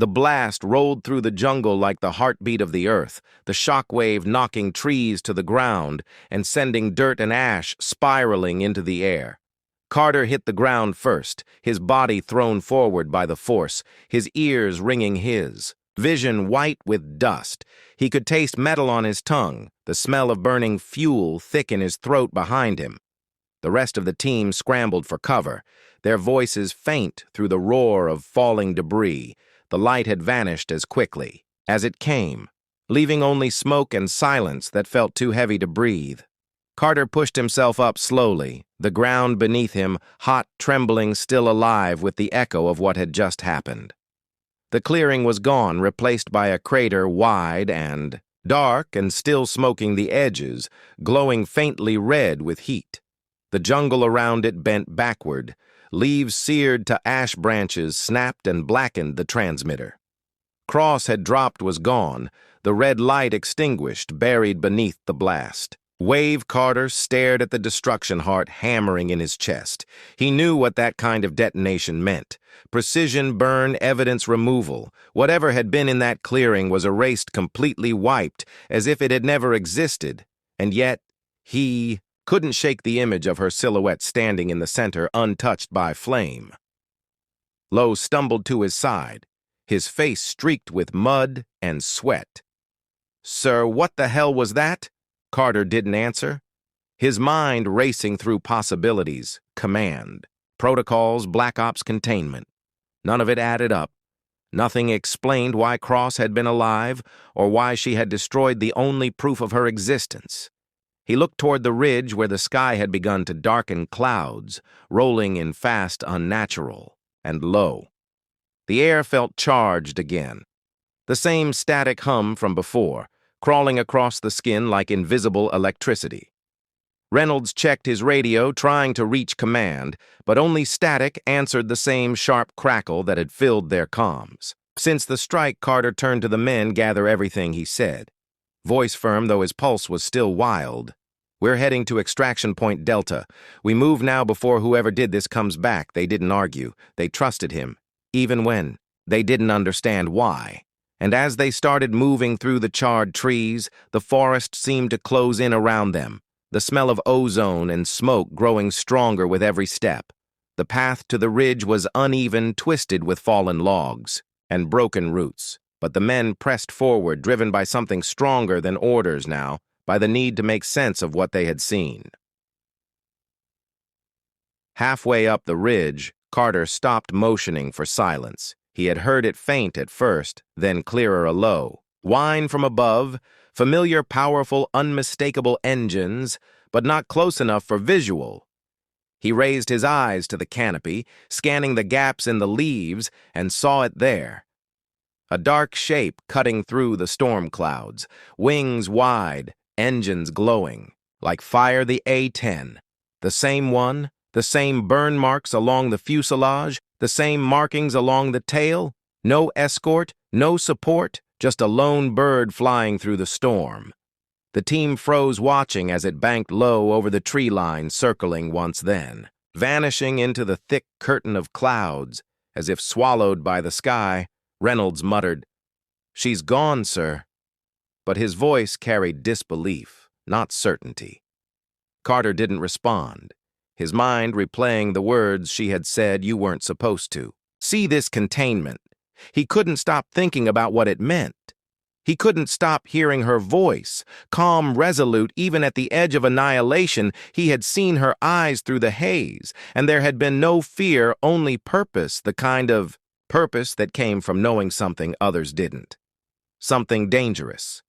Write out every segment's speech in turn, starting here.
The blast rolled through the jungle like the heartbeat of the earth, the shockwave knocking trees to the ground and sending dirt and ash spiraling into the air. Carter hit the ground first, his body thrown forward by the force, his ears ringing his, vision white with dust. He could taste metal on his tongue, the smell of burning fuel thick in his throat behind him. The rest of the team scrambled for cover, their voices faint through the roar of falling debris. The light had vanished as quickly as it came, leaving only smoke and silence that felt too heavy to breathe. Carter pushed himself up slowly, the ground beneath him, hot, trembling, still alive with the echo of what had just happened. The clearing was gone, replaced by a crater wide and dark and still smoking the edges, glowing faintly red with heat. The jungle around it bent backward. Leaves seared to ash branches snapped and blackened the transmitter. Cross had dropped was gone, the red light extinguished, buried beneath the blast. Wave Carter stared at the destruction heart hammering in his chest. He knew what that kind of detonation meant. Precision burn, evidence removal. Whatever had been in that clearing was erased, completely wiped, as if it had never existed. And yet, he couldn't shake the image of her silhouette standing in the center, untouched by flame. Lowe stumbled to his side, his face streaked with mud and sweat. "Sir, what the hell was that?" Carter didn't answer. His mind racing through possibilities, command, protocols, Black Ops containment. None of it added up. Nothing explained why Cross had been alive or why she had destroyed the only proof of her existence. He looked toward the ridge where the sky had begun to darken, clouds, rolling in fast, unnatural, and low. The air felt charged again. The same static hum from before, crawling across the skin like invisible electricity. Reynolds checked his radio, trying to reach command, but only static answered the same sharp crackle that had filled their comms. Since the strike, Carter turned to the men, gather everything he said. Voice firm, though his pulse was still wild. "We're heading to Extraction Point Delta. We move now before whoever did this comes back." They didn't argue. They trusted him, even when they didn't understand why. And as they started moving through the charred trees, the forest seemed to close in around them, the smell of ozone and smoke growing stronger with every step. The path to the ridge was uneven, twisted with fallen logs and broken roots, but the men pressed forward, driven by something stronger than orders now, by the need to make sense of what they had seen. Halfway up the ridge, Carter stopped motioning for silence. He had heard it faint at first, then clearer a low. Whine from above, familiar, powerful, unmistakable engines, but not close enough for visual. He raised his eyes to the canopy, scanning the gaps in the leaves, and saw it there. A dark shape cutting through the storm clouds, wings wide, engines glowing, like Fire the A-10. The same one, the same burn marks along the fuselage, the same markings along the tail. No escort, no support, just a lone bird flying through the storm. The team froze watching as it banked low over the tree line, circling once then, vanishing into the thick curtain of clouds, as if swallowed by the sky. Reynolds muttered, "She's gone, sir." But his voice carried disbelief, not certainty. Carter didn't respond, his mind replaying the words she had said, "You weren't supposed to." See this containment. He couldn't stop thinking about what it meant. He couldn't stop hearing her voice, calm, resolute, even at the edge of annihilation. He had seen her eyes through the haze, and there had been no fear, only purpose, the kind of purpose that came from knowing something others didn't. Something dangerous.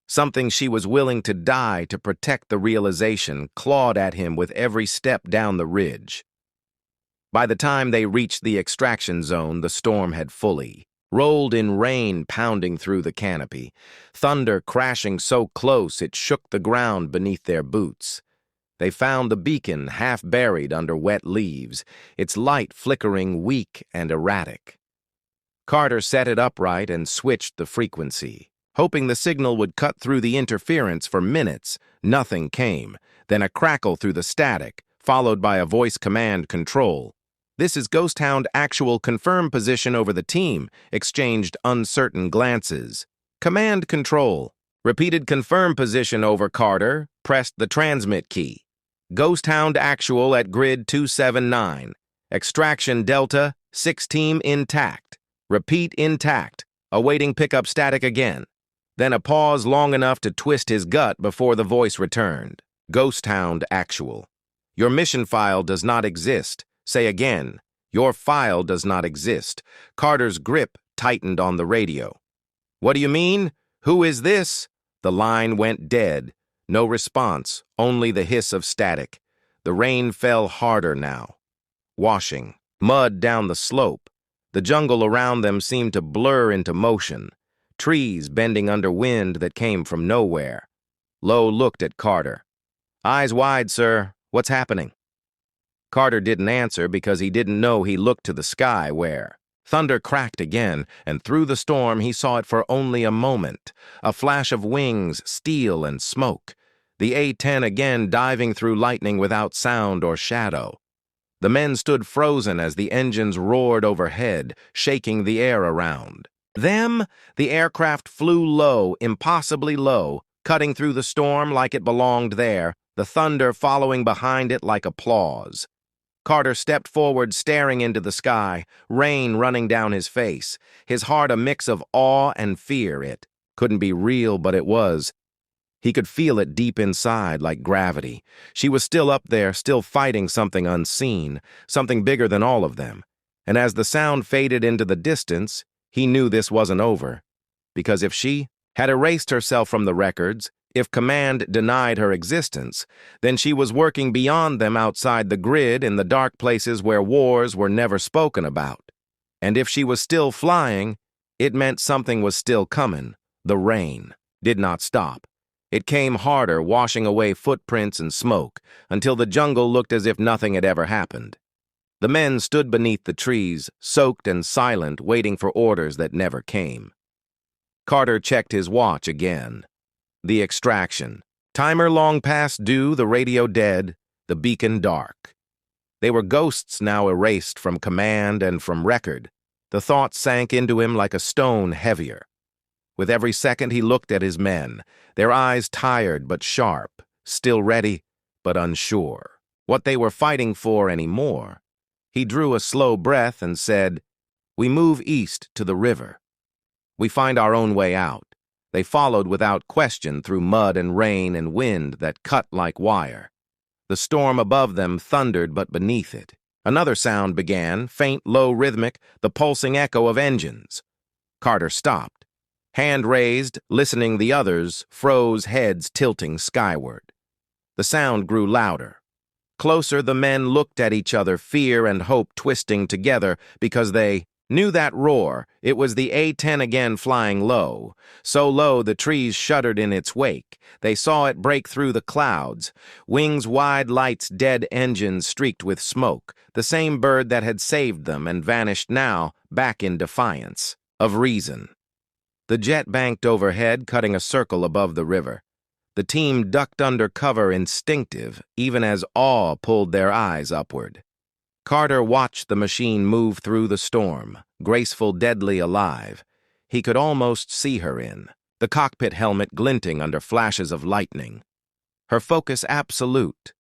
Something she was willing to die to protect. The realization clawed at him with every step down the ridge. By the time they reached the extraction zone, the storm had fully rolled in, rain pounding through the canopy, thunder crashing so close it shook the ground beneath their boots. They found the beacon half buried under wet leaves, its light flickering weak and erratic. Carter set it upright and switched the frequency, hoping the signal would cut through the interference. For minutes, nothing came, then a crackle through the static, followed by a voice command: "Control. This is Ghost Hound actual confirm position over the team, exchanged uncertain glances. Command control. Repeated confirm position over Carter, pressed the transmit key. Ghost Hound actual at grid 279. Extraction Delta, 6 team intact. Repeat intact. Awaiting pickup static again. Then a pause long enough to twist his gut before the voice returned. Ghost Hound actual. Your mission file does not exist. Say again. Your file does not exist. Carter's grip tightened on the radio. What do you mean? Who is this? The line went dead. No response, only the hiss of static. The rain fell harder now. Washing. Mud down the slope. The jungle around them seemed to blur into motion. Trees bending under wind that came from nowhere. Lowe looked at Carter. Eyes wide, sir. What's happening? Carter didn't answer because he didn't know he looked to the sky where. Thunder cracked again, and through the storm he saw it for only a moment. A flash of wings, steel, and smoke. The A-10 again diving through lightning without sound or shadow. The men stood frozen as the engines roared overhead, shaking the air around. The aircraft flew low, impossibly low, cutting through the storm like it belonged there, the thunder following behind it like applause. Carter stepped forward, staring into the sky, rain running down his face, his heart a mix of awe and fear. It couldn't be real, but it was. He could feel it deep inside, like gravity. She was still up there, still fighting something unseen, something bigger than all of them. And as the sound faded into the distance, he knew this wasn't over. Because if she had erased herself from the records, if command denied her existence, then she was working beyond them outside the grid in the dark places where wars were never spoken about. And if she was still flying, it meant something was still coming. The rain did not stop. It came harder, washing away footprints and smoke, until the jungle looked as if nothing had ever happened. The men stood beneath the trees, soaked and silent, waiting for orders that never came. Carter checked his watch again. The extraction. Timer long past due, the radio dead, the beacon dark. They were ghosts now erased from command and from record. The thought sank into him like a stone heavier. With every second he looked at his men, their eyes tired but sharp, still ready but unsure. What they were fighting for anymore. He drew a slow breath and said, "We move east to the river. We find our own way out." They followed without question through mud and rain and wind that cut like wire. The storm above them thundered, but beneath it, another sound began, faint, low, rhythmic, the pulsing echo of engines. Carter stopped. Hand raised, listening, the others froze, heads tilting skyward. The sound grew louder. Closer, the men looked at each other, fear and hope twisting together, because they knew that roar. It was the A-10 again flying low. So low the trees shuddered in its wake. They saw it break through the clouds. Wings wide, lights dead, engines streaked with smoke. The same bird that had saved them and vanished now, back in defiance of reason. The jet banked overhead, cutting a circle above the river. The team ducked under cover, instinctive, even as awe pulled their eyes upward. Carter watched the machine move through the storm, graceful, deadly alive. He could almost see her in, the cockpit helmet glinting under flashes of lightning. Her focus absolute.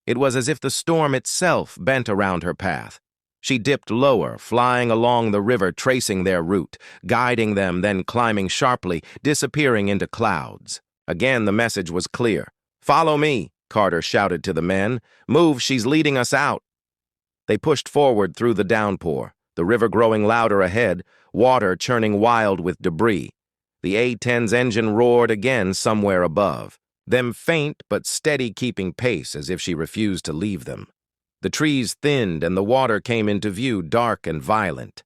It was as if the storm itself bent around her path. She dipped lower, flying along the river, tracing their route, guiding them, then climbing sharply, disappearing into clouds. Again, the message was clear. "Follow me," Carter shouted to the men. "Move, she's leading us out." They pushed forward through the downpour, the river growing louder ahead, water churning wild with debris. The A-10's engine roared again somewhere above, them faint but steady, keeping pace as if she refused to leave them. The trees thinned and the water came into view, dark and violent.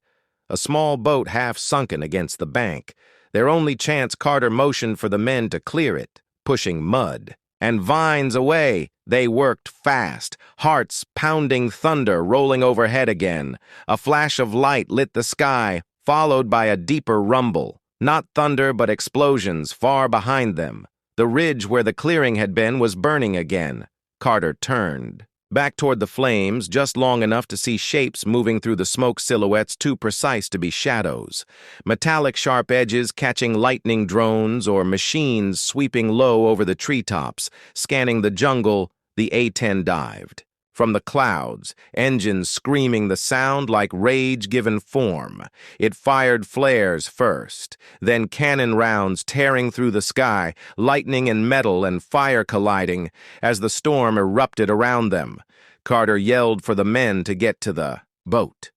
A small boat half sunken against the bank. Their only chance. Carter motioned for the men to clear it, pushing mud. And vines away, they worked fast, hearts pounding, thunder rolling overhead again. A flash of light lit the sky, followed by a deeper rumble. Not thunder, but explosions far behind them. The ridge where the clearing had been was burning again. Carter turned. back toward the flames, just long enough to see shapes moving through the smoke silhouettes too precise to be shadows. Metallic sharp edges catching lightning drones or machines sweeping low over the treetops. Scanning the jungle, the A-10 dived. From the clouds, engines screaming the sound like rage given form. It fired flares first, then cannon rounds tearing through the sky, lightning and metal and fire colliding as the storm erupted around them. Carter yelled for the men to get to the boat.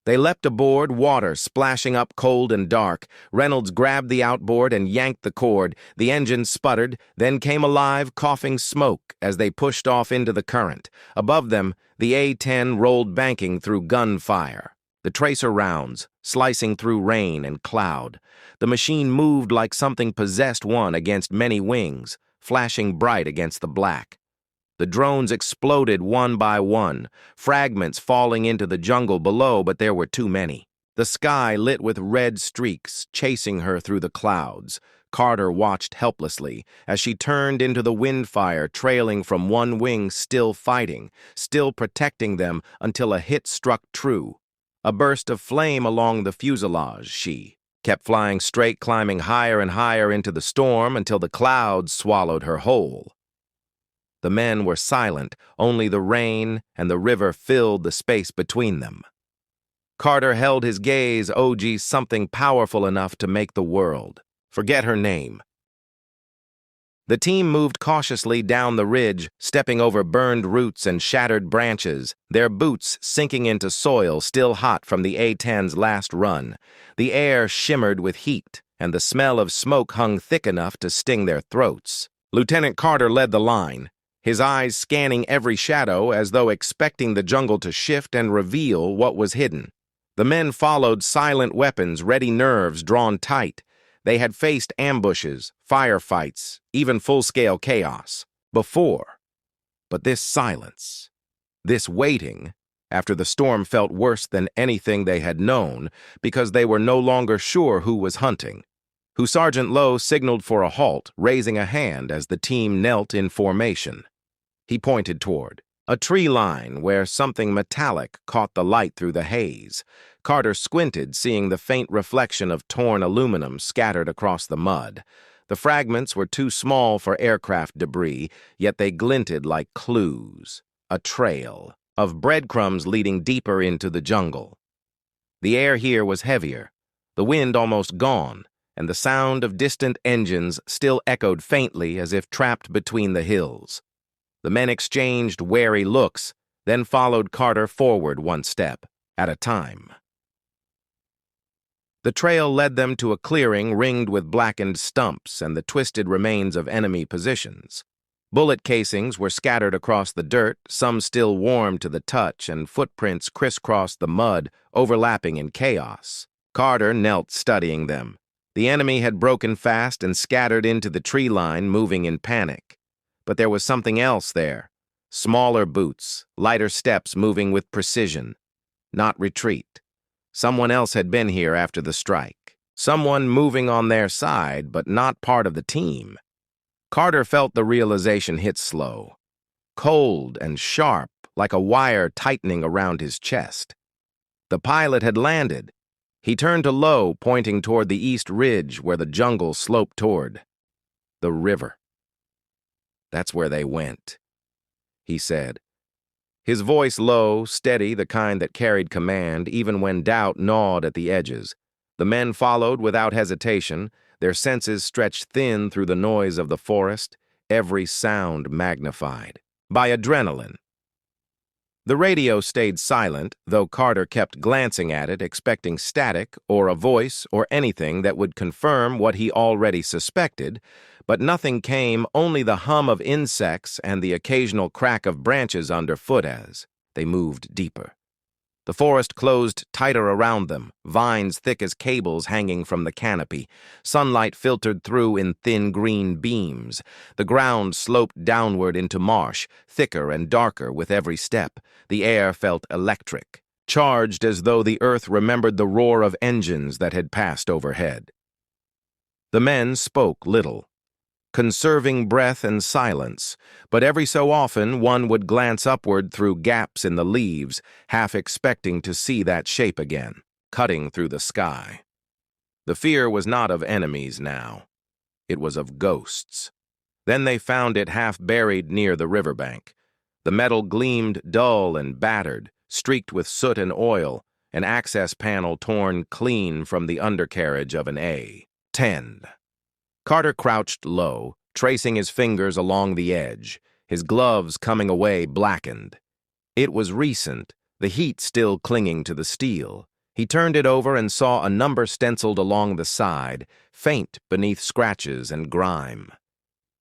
They leapt aboard, water splashing up cold and dark. Reynolds grabbed the outboard and yanked the cord. The engine sputtered, then came alive, coughing smoke as they pushed off into the current. Above them, the A-10 rolled banking through gunfire. The tracer rounds, slicing through rain and cloud. The machine moved like something possessed one against many wings, flashing bright against the black. The drones exploded one by one, fragments falling into the jungle below, but there were too many. The sky lit with red streaks, chasing her through the clouds. Carter watched helplessly as she turned into the windfire, trailing from one wing, still fighting, still protecting them until a hit struck true. A burst of flame along the fuselage, she kept flying straight, climbing higher and higher into the storm until the clouds swallowed her whole. The men were silent, only the rain and the river filled the space between them. Carter held his gaze, something powerful enough to make the world. Forget her name. The team moved cautiously down the ridge, stepping over burned roots and shattered branches, their boots sinking into soil still hot from the A-10's last run. The air shimmered with heat, and the smell of smoke hung thick enough to sting their throats. Lieutenant Carter led the line, his eyes scanning every shadow as though expecting the jungle to shift and reveal what was hidden. The men followed, silent weapons, ready nerves drawn tight. They had faced ambushes, firefights, even full-scale chaos before. But this silence, this waiting, after the storm felt worse than anything they had known because they were no longer sure who was hunting. Sergeant Lowe signaled for a halt, raising a hand as the team knelt in formation. He pointed toward a tree line where something metallic caught the light through the haze. Carter squinted, seeing the faint reflection of torn aluminum scattered across the mud. The fragments were too small for aircraft debris, yet they glinted like clues, a trail of breadcrumbs leading deeper into the jungle. The air here was heavier, the wind almost gone, and the sound of distant engines still echoed faintly as if trapped between the hills. The men exchanged wary looks, then followed Carter forward one step at a time. The trail led them to a clearing ringed with blackened stumps and the twisted remains of enemy positions. Bullet casings were scattered across the dirt, some still warm to the touch, and footprints crisscrossed the mud, overlapping in chaos. Carter knelt studying them. The enemy had broken fast and scattered into the tree line, moving in panic. But there was something else there. Smaller boots, lighter steps moving with precision. Not retreat. Someone else had been here after the strike. Someone moving on their side, but not part of the team. Carter felt the realization hit slow. Cold and sharp, like a wire tightening around his chest. The pilot had landed. He turned to Lowe, pointing toward the east ridge where the jungle sloped toward. The river. That's where they went, he said. His voice low, steady, the kind that carried command, even when doubt gnawed at the edges. The men followed without hesitation, their senses stretched thin through the noise of the forest, every sound magnified by adrenaline. The radio stayed silent, though Carter kept glancing at it, expecting static or a voice or anything that would confirm what he already suspected, but nothing came, only the hum of insects and the occasional crack of branches underfoot as they moved deeper. The forest closed tighter around them, vines thick as cables hanging from the canopy. Sunlight filtered through in thin green beams. The ground sloped downward into marsh, thicker and darker with every step. The air felt electric, charged as though the earth remembered the roar of engines that had passed overhead. The men spoke little. conserving breath and silence, but every so often one would glance upward through gaps in the leaves, half expecting to see that shape again, cutting through the sky. The fear was not of enemies now. It was of ghosts. Then they found it half buried near the riverbank. The metal gleamed dull and battered, streaked with soot and oil, an access panel torn clean from the undercarriage of an A-10. Carter crouched low, tracing his fingers along the edge, his gloves coming away blackened. It was recent, the heat still clinging to the steel. He turned it over and saw a number stenciled along the side, faint beneath scratches and grime.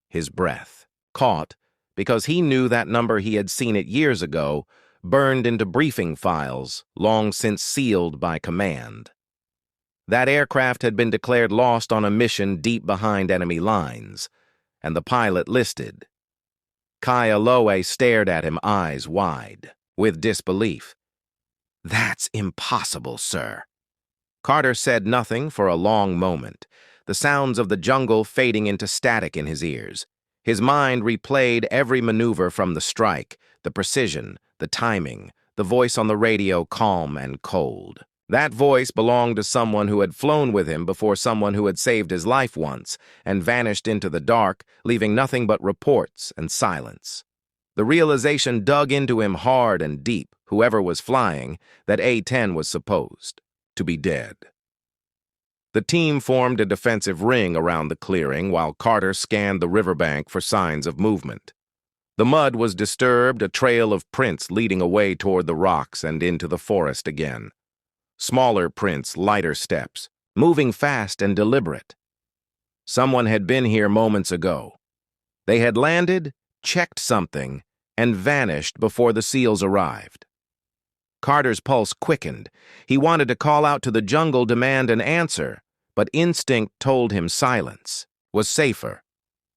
His breath, caught, because he knew that number he had seen it years ago, burned into briefing files, long since sealed by command. That aircraft had been declared lost on a mission deep behind enemy lines, and the pilot listed. Kaialoe stared at him, eyes wide, with disbelief. "That's impossible, sir." Carter said nothing for a long moment, the sounds of the jungle fading into static in his ears. His mind replayed every maneuver from the strike, the precision, the timing, the voice on the radio calm and cold. That voice belonged to someone who had flown with him before someone who had saved his life once and vanished into the dark, leaving nothing but reports and silence. The realization dug into him hard and deep, whoever was flying, that A-10 was supposed to be dead. The team formed a defensive ring around the clearing while Carter scanned the riverbank for signs of movement. The mud was disturbed, a trail of prints leading away toward the rocks and into the forest again. Smaller prints, lighter steps, moving fast and deliberate. Someone had been here moments ago. They had landed, checked something, and vanished before the SEALs arrived. Carter's pulse quickened. He wanted to call out to the jungle, demand an answer, but instinct told him silence was safer.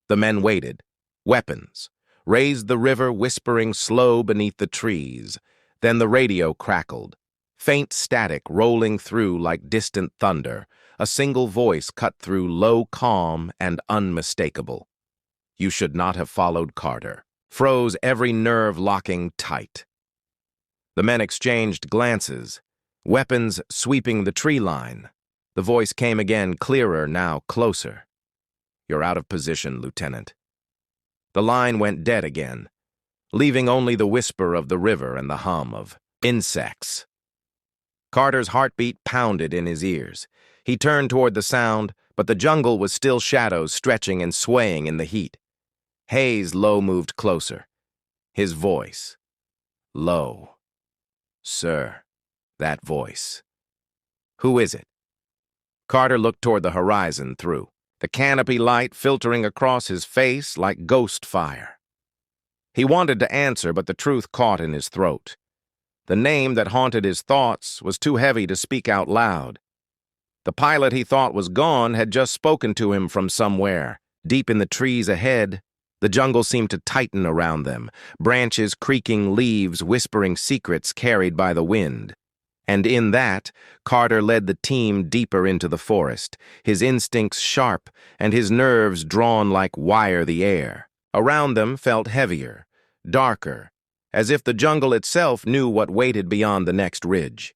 The men waited. Weapons. Raised the river, whispering slow beneath the trees. Then the radio crackled. Faint static rolling through like distant thunder. A single voice cut through, low, calm, and unmistakable. "You should not have followed Carter." Froze, every nerve locking tight. The men exchanged glances, weapons sweeping the tree line. The voice came again, clearer, now closer. "You're out of position, Lieutenant." The line went dead again, leaving only the whisper of the river and the hum of insects. Carter's heartbeat pounded in his ears. He turned toward the sound, but the jungle was still shadows stretching and swaying in the heat. Hayes low moved closer. His voice. Low. "Sir," that voice. "Who is it?" Carter looked toward the horizon through, the canopy light filtering across his face like ghost fire. He wanted to answer, but the truth caught in his throat. The name that haunted his thoughts was too heavy to speak out loud. The pilot he thought was gone had just spoken to him from somewhere, deep in the trees ahead. The jungle seemed to tighten around them, branches creaking, leaves whispering secrets carried by the wind. And in that, Carter led the team deeper into the forest, his instincts sharp and his nerves drawn like wire the air. Around them felt heavier, darker, as if the jungle itself knew what waited beyond the next ridge.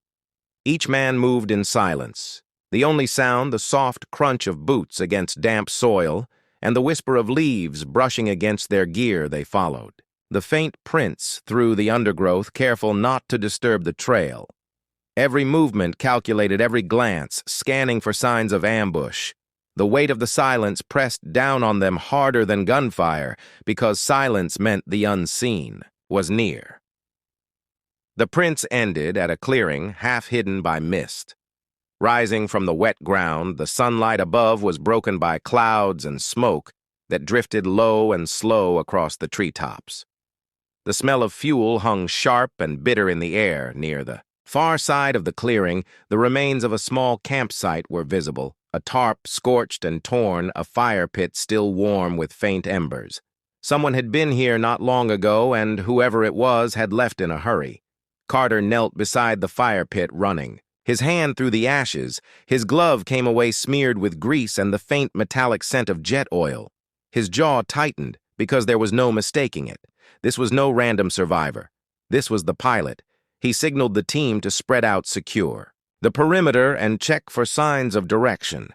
Each man moved in silence, the only sound the soft crunch of boots against damp soil and the whisper of leaves brushing against their gear they followed. The faint prints through the undergrowth, careful not to disturb the trail. Every movement calculated, every glance, scanning for signs of ambush. The weight of the silence pressed down on them harder than gunfire, because silence meant the unseen was near. The prints ended at a clearing half hidden by mist. Rising from the wet ground, the sunlight above was broken by clouds and smoke that drifted low and slow across the treetops. The smell of fuel hung sharp and bitter in the air near the far side of the clearing. The remains of a small campsite were visible, a tarp scorched and torn, a fire pit still warm with faint embers. Someone had been here not long ago, and whoever it was had left in a hurry. Carter knelt beside the fire pit, running. His hand through the ashes, his glove came away smeared with grease and the faint metallic scent of jet oil. His jaw tightened because there was no mistaking it. This was no random survivor. This was the pilot. He signaled the team to spread out secure the perimeter and check for signs of direction.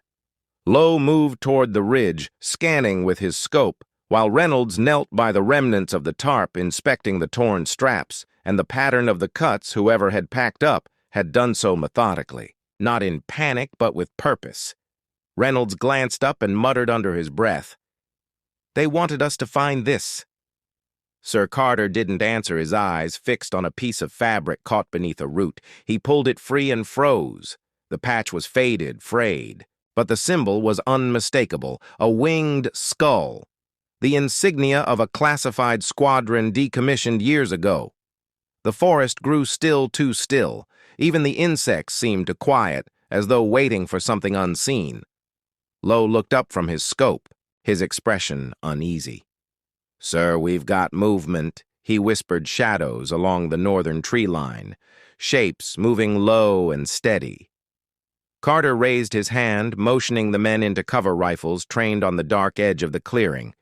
Lowe moved toward the ridge, scanning with his scope, while Reynolds knelt by the remnants of the tarp, inspecting the torn straps and the pattern of the cuts. Whoever had packed up had done so methodically, not in panic but with purpose. Reynolds glanced up and muttered under his breath, "They wanted us to find this." Sir Carter didn't answer, his eyes fixed on a piece of fabric caught beneath a root. He pulled it free and froze. The patch was faded, frayed, but the symbol was unmistakable, a winged skull, the insignia of a classified squadron decommissioned years ago. The forest grew still, too still. Even the insects seemed to quiet, as though waiting for something unseen. Lowe looked up from his scope, his expression uneasy. "Sir, we've got movement," he whispered. Shadows along the northern tree line, shapes moving low and steady. Carter raised his hand, motioning the men into cover rifles trained on the dark edge of the clearing.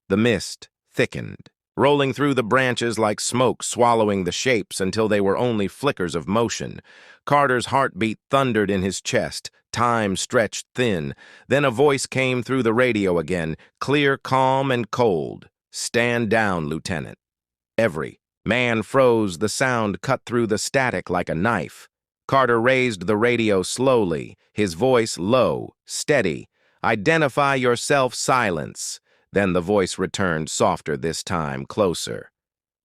The mist thickened, rolling through the branches like smoke, swallowing the shapes until they were only flickers of motion. Carter's heartbeat thundered in his chest. Time stretched thin. Then a voice came through the radio again, clear, calm, and cold. "Stand down, Lieutenant." Every man froze. The sound cut through the static like a knife. Carter raised the radio slowly, his voice low, steady. "Identify yourself, silence." Then the voice returned, softer this time, closer.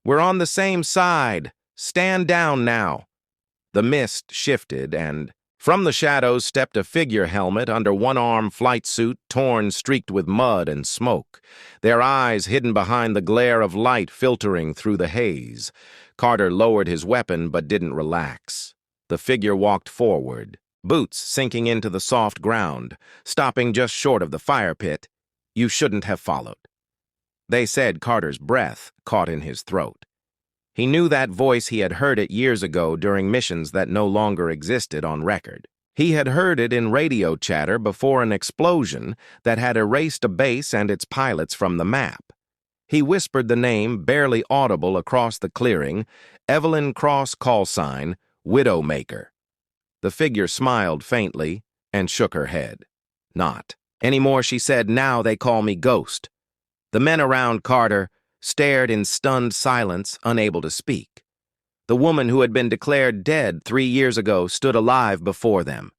"We're on the same side. Stand down now." The mist shifted, and from the shadows stepped a figure, helmet under one arm, flight suit torn, streaked with mud and smoke, their eyes hidden behind the glare of light filtering through the haze. Carter lowered his weapon but didn't relax. The figure walked forward, boots sinking into the soft ground, stopping just short of the fire pit. "You shouldn't have followed," they said. Carter's breath caught in his throat. He knew that voice. He had heard it years ago during missions that no longer existed on record. He had heard it in radio chatter before an explosion that had erased a base and its pilots from the map. He whispered the name, barely audible across the clearing, "Evelyn Cross, call sign, Widowmaker." The figure smiled faintly and shook her head. "Not anymore," she said. "Now they call me Ghost." The men around Carter stared in stunned silence, unable to speak. The woman who had been declared dead 3 years ago stood alive before them.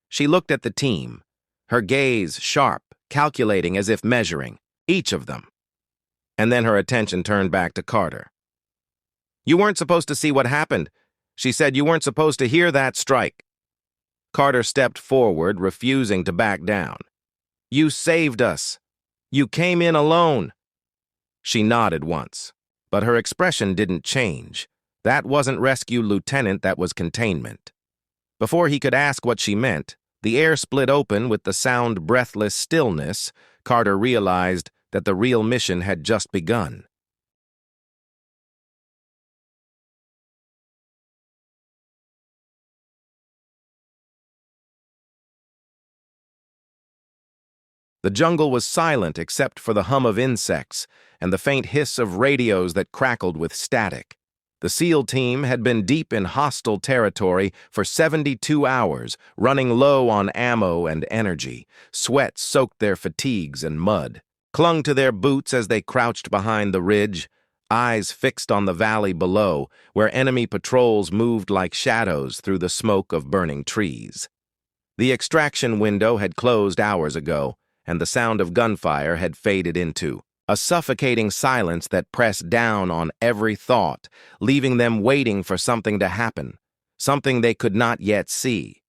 She looked at the team, her gaze sharp, calculating as if measuring each of them. And then her attention turned back to Carter. "You weren't supposed to see what happened," she said. "You weren't supposed to hear that strike." Carter stepped forward, refusing to back down. "You saved us. You came in alone." She nodded once, but her expression didn't change. That wasn't rescue, Lieutenant, that was containment. Before he could ask what she meant, the air split open with the sound breathless stillness. Carter realized that the real mission had just begun. The jungle was silent except for the hum of insects and the faint hiss of radios that crackled with static. The SEAL team had been deep in hostile territory for 72 hours, running low on ammo and energy. Sweat soaked their fatigues and mud clung to their boots as they crouched behind the ridge, eyes fixed on the valley below, where enemy patrols moved like shadows through the smoke of burning trees. The extraction window had closed hours ago, and the sound of gunfire had faded into a suffocating silence that pressed down on every thought, leaving them waiting for something to happen, something they could not yet see.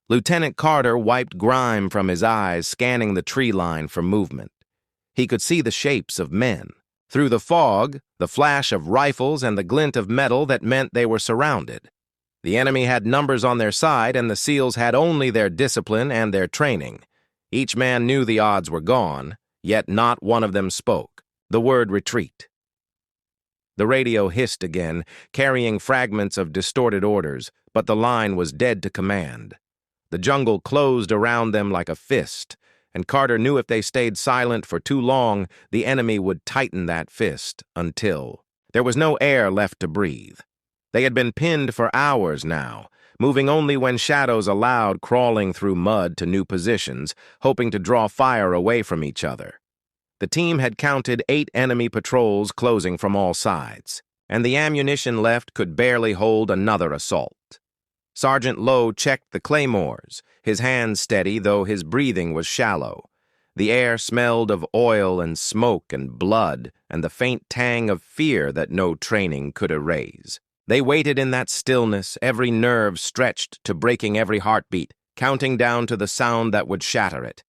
Lieutenant Carter wiped grime from his eyes, scanning the tree line for movement. He could see the shapes of men. Through the fog, the flash of rifles and the glint of metal that meant they were surrounded. The enemy had numbers on their side, and the SEALs had only their discipline and their training. Each man knew the odds were gone, yet not one of them spoke. The word retreat. The radio hissed again, carrying fragments of distorted orders, but the line was dead to command. The jungle closed around them like a fist, and Carter knew if they stayed silent for too long, the enemy would tighten that fist until there was no air left to breathe. They had been pinned for hours now, moving only when shadows allowed, crawling through mud to new positions, hoping to draw fire away from each other. The team had counted 8 enemy patrols closing from all sides, and the ammunition left could barely hold another assault. Sergeant Lowe checked the claymores, his hands steady though his breathing was shallow. The air smelled of oil and smoke and blood and the faint tang of fear that no training could erase. They waited in that stillness, every nerve stretched to breaking every heartbeat, counting down to the sound that would shatter it.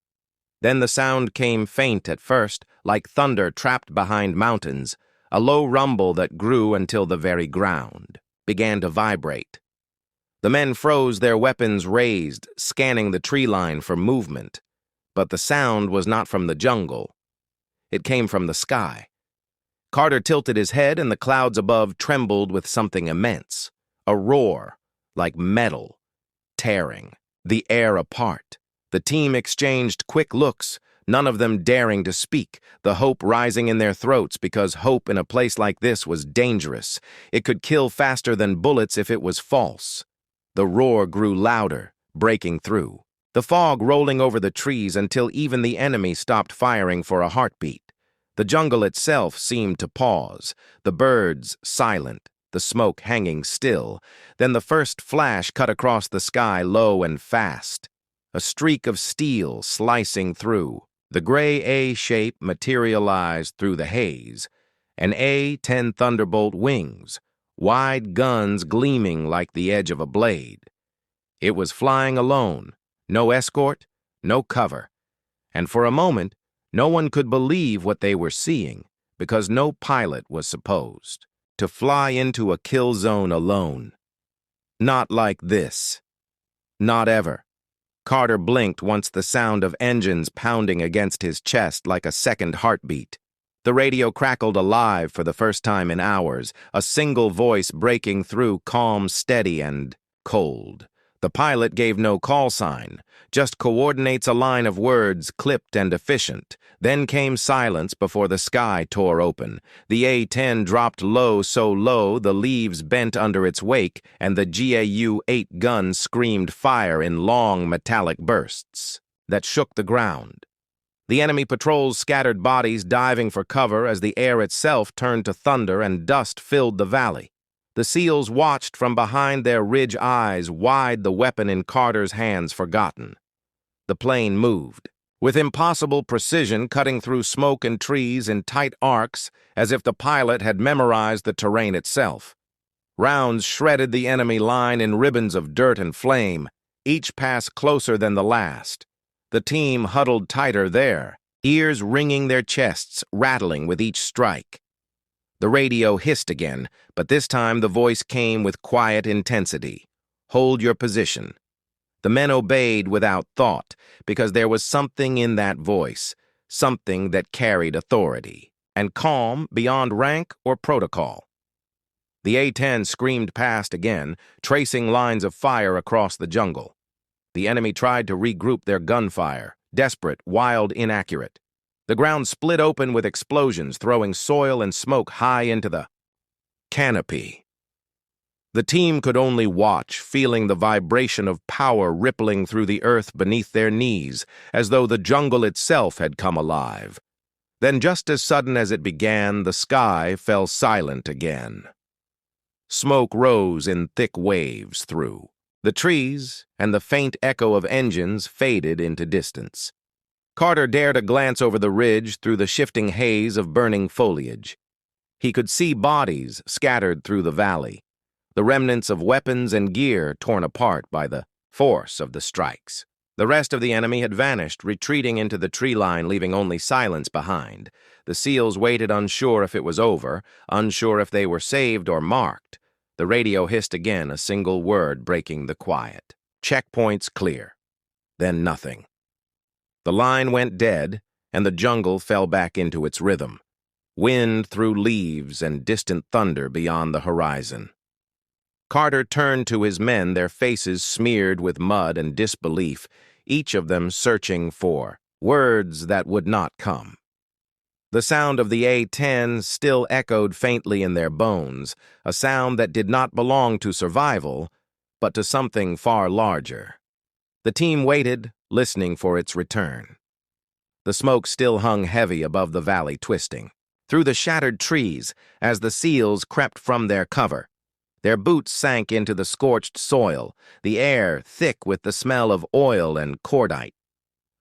Then the sound came faint at first, like thunder trapped behind mountains, a low rumble that grew until the very ground began to vibrate. The men froze, their weapons raised, scanning the tree line for movement. But the sound was not from the jungle. It came from the sky. Carter tilted his head, and the clouds above trembled with something immense, a roar, like metal, tearing the air apart. The team exchanged quick looks, none of them daring to speak, the hope rising in their throats because hope in a place like this was dangerous. It could kill faster than bullets if it was false. The roar grew louder, breaking through, the fog rolling over the trees until even the enemy stopped firing for a heartbeat. The jungle itself seemed to pause, the birds silent, the smoke hanging still. Then the first flash cut across the sky low and fast. A streak of steel slicing through. The gray A shape materialized through the haze. An A-10 Thunderbolt wings, wide guns gleaming like the edge of a blade. It was flying alone, no escort, no cover. And for a moment, no one could believe what they were seeing because no pilot was supposed to fly into a kill zone alone. Not like this. Not ever. Carter blinked once the sound of engines pounding against his chest like a second heartbeat. The radio crackled alive for the first time in hours, a single voice breaking through, calm, steady, and cold. The pilot gave no call sign, just coordinates a line of words, clipped and efficient. Then came silence before the sky tore open. The A-10 dropped low, so low the leaves bent under its wake, and the GAU-8 gun screamed fire in long metallic bursts that shook the ground. The enemy patrols scattered bodies diving for cover as the air itself turned to thunder and dust filled the valley. The SEALs watched from behind their ridge eyes, wide the weapon in Carter's hands forgotten. The plane moved, with impossible precision cutting through smoke and trees in tight arcs as if the pilot had memorized the terrain itself. Rounds shredded the enemy line in ribbons of dirt and flame, each pass closer than the last. The team huddled tighter there, ears ringing their chests, rattling with each strike. The radio hissed again, but this time the voice came with quiet intensity. Hold your position. The men obeyed without thought, because there was something in that voice, something that carried authority, and calm beyond rank or protocol. The A-10 screamed past again, tracing lines of fire across the jungle. The enemy tried to regroup their gunfire, desperate, wild, inaccurate. The ground split open with explosions, throwing soil and smoke high into the canopy. The team could only watch, feeling the vibration of power rippling through the earth beneath their knees, as though the jungle itself had come alive. Then, just as sudden as it began, the sky fell silent again. Smoke rose in thick waves through. The trees and the faint echo of engines faded into distance. Carter dared a glance over the ridge through the shifting haze of burning foliage. He could see bodies scattered through the valley, the remnants of weapons and gear torn apart by the force of the strikes. The rest of the enemy had vanished, retreating into the tree line, leaving only silence behind. The SEALs waited, unsure if it was over, unsure if they were saved or marked. The radio hissed again, a single word breaking the quiet. Checkpoints clear. Then nothing. The line went dead, and the jungle fell back into its rhythm. Wind through leaves and distant thunder beyond the horizon. Carter turned to his men, their faces smeared with mud and disbelief, each of them searching for words that would not come. The sound of the A-10 still echoed faintly in their bones, a sound that did not belong to survival, but to something far larger. The team waited, listening for its return. The smoke still hung heavy above the valley, twisting through the shattered trees as the seals crept from their cover. Their boots sank into the scorched soil, the air thick with the smell of oil and cordite.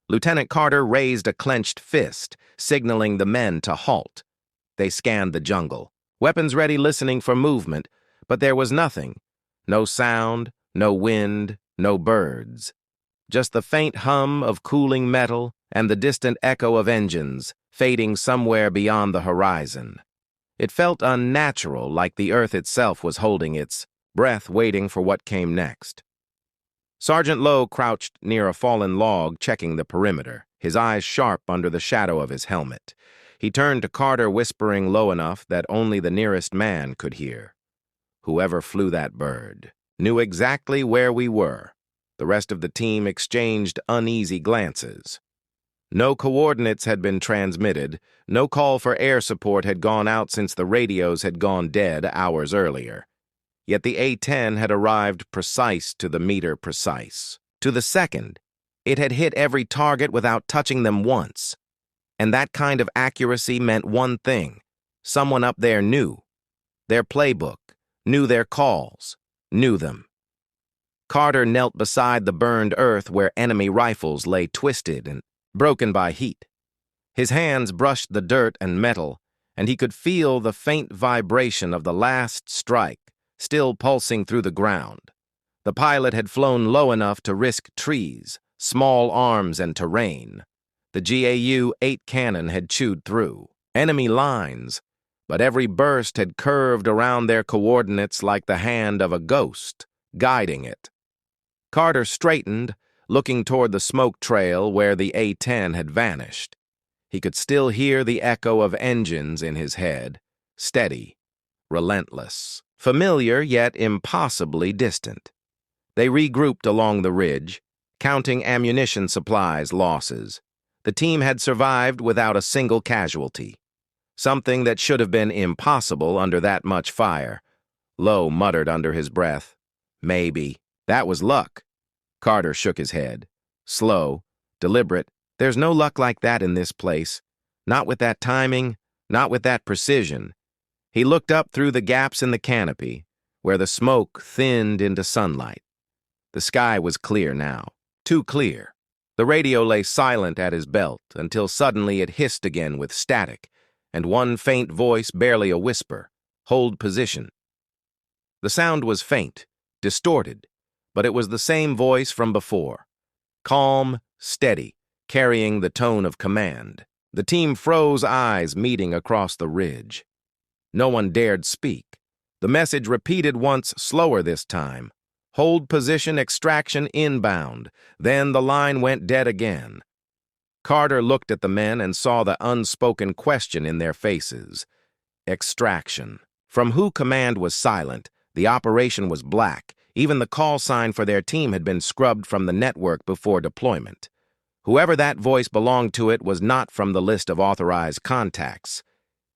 Lieutenant Carter raised a clenched fist, signaling the men to halt. They scanned the jungle, weapons ready, listening for movement, but there was nothing. No sound, no wind, no birds. Just the faint hum of cooling metal and the distant echo of engines fading somewhere beyond the horizon. It felt unnatural, like the earth itself was holding its breath, waiting for what came next. Sergeant Lowe crouched near a fallen log, checking the perimeter, his eyes sharp under the shadow of his helmet. He turned to Carter, whispering low enough that only the nearest man could hear. Whoever flew that bird knew exactly where we were. The rest of the team exchanged uneasy glances. No coordinates had been transmitted, no call for air support had gone out since the radios had gone dead hours earlier. Yet the A-10 had arrived precise to the meter precise. To the second, it had hit every target without touching them once. And that kind of accuracy meant one thing. Someone up there knew. Their playbook, knew their calls, knew them. Carter knelt beside the burned earth where enemy rifles lay twisted and broken by heat. His hands brushed the dirt and metal, and he could feel the faint vibration of the last strike still pulsing through the ground. The pilot had flown low enough to risk trees, small arms, and terrain. The GAU-8 cannon had chewed through enemy lines, but every burst had curved around their coordinates like the hand of a ghost, guiding it. Carter straightened, looking toward the smoke trail where the A-10 had vanished. He could still hear the echo of engines in his head, steady, relentless, familiar yet impossibly distant. They regrouped along the ridge, counting ammunition supplies losses. The team had survived without a single casualty, something that should have been impossible under that much fire. Lowe muttered under his breath, "Maybe. That was luck." Carter shook his head. Slow, deliberate. There's no luck like that in this place. Not with that timing, not with that precision. He looked up through the gaps in the canopy, where the smoke thinned into sunlight. The sky was clear now, too clear. The radio lay silent at his belt until suddenly it hissed again with static, and one faint voice, barely a whisper, "Hold position." The sound was faint, distorted, but it was the same voice from before. Calm, steady, carrying the tone of command. The team froze, eyes meeting across the ridge. No one dared speak. The message repeated once, slower this time. "Hold position, extraction inbound." Then the line went dead again. Carter looked at the men and saw the unspoken question in their faces. Extraction. From who command was silent, the operation was black. Even the call sign for their team had been scrubbed from the network before deployment. Whoever that voice belonged to, it was not from the list of authorized contacts.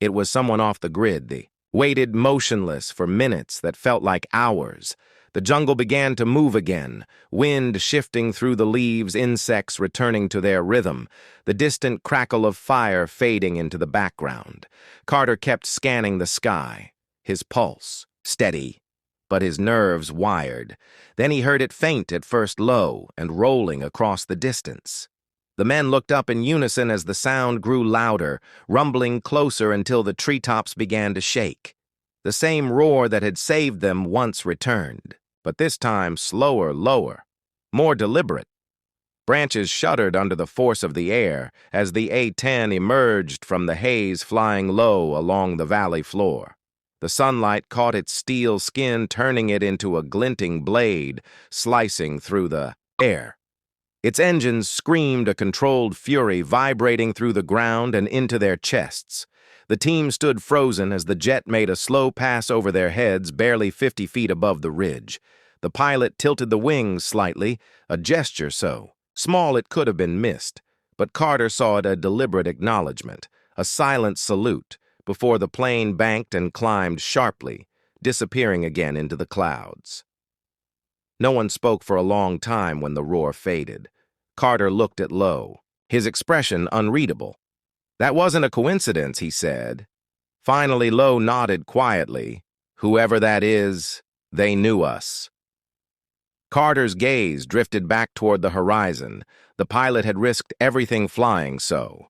It was someone off the grid. They waited motionless for minutes that felt like hours. The jungle began to move again, wind shifting through the leaves, insects returning to their rhythm, the distant crackle of fire fading into the background. Carter kept scanning the sky, his pulse steady, but his nerves wired. Then he heard it faint, at first low, and rolling across the distance. The men looked up in unison as the sound grew louder, rumbling closer until the treetops began to shake. The same roar that had saved them once returned, but this time slower, lower, more deliberate. Branches shuddered under the force of the air as the A-10 emerged from the haze, flying low along the valley floor. The sunlight caught its steel skin, turning it into a glinting blade, slicing through the air. Its engines screamed a controlled fury, vibrating through the ground and into their chests. The team stood frozen as the jet made a slow pass over their heads, barely 50 feet above the ridge. The pilot tilted the wings slightly, a gesture so small it could have been missed, but Carter saw it a deliberate acknowledgement, a silent salute, before the plane banked and climbed sharply, disappearing again into the clouds. No one spoke for a long time when the roar faded. Carter looked at Lowe, his expression unreadable. "That wasn't a coincidence," he said. Finally, Lowe nodded quietly. "Whoever that is, they knew us." Carter's gaze drifted back toward the horizon. The pilot had risked everything flying so.